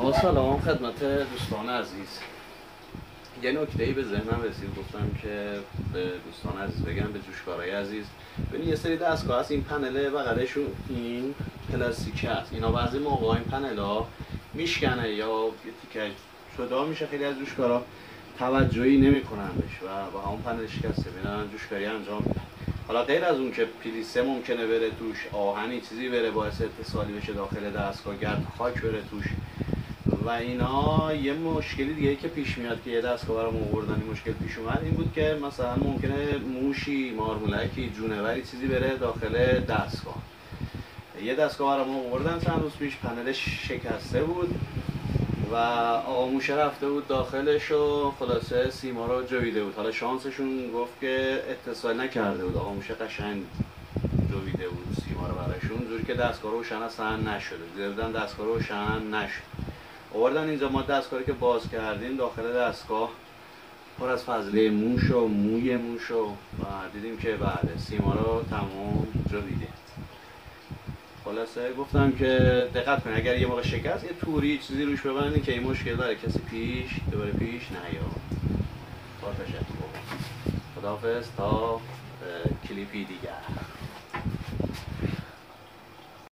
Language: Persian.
با سلام خدمت دوستان عزیز. یه نکته‌ای به ذهنم رسید، گفتم که به دوستان عزیز بگم، به جوشکارای عزیز. ببین یه سری دستگاه هست، این پنل بغلشون این پلاستیکی هست، اینا بعضی موقع این پنل‌ها میشکنه یا یه تیکه جدا میشه، خیلی از جوشکارا توجهی نمیکنن بهش و با همون پنل شکسته میرن جوشکاری انجام میدن. حالا غیر از اون که پلیسه ممکنه بره توش، آهنی چیزی بره باعث اتصالی بشه داخل دستگاه، گرد خاک بره توش و اینا. یه مشکلی دیگه که پیش میاد که یه دستگاه برام آوردن این مشکل پیش اومد این بود که مثلا ممکنه موشی، مارمولکی، جونوری چیزی بره داخل دستگاه. یه دستگاه برام آوردن چند روز پیش، پنلش شکسته بود و آقا موشه رفته بود داخلش و خلاصه سیما رو جویده بود. حالا شانسشون گفت که اتصال نکرده بود، آقا موشه قشنگ جویده بود سیما رو براشون، جوری که دستگاه روشن اصلا نشده، دیدن دستگاه روشن نشد. آوردن اینجا، ما دستگاهی که باز کردیم داخل دستگاه پر از فضله موش و موی موش و دیدیم که بعد سیما رو تمام جویده. خلاصه گفتم که دقت کنید اگر یه موقع شکست یه توری چیزی روش ببندید که این مشکل داره کسی دوباره پیش نیاد. با تشکر، خداحافظ تا کلیپی دیگر.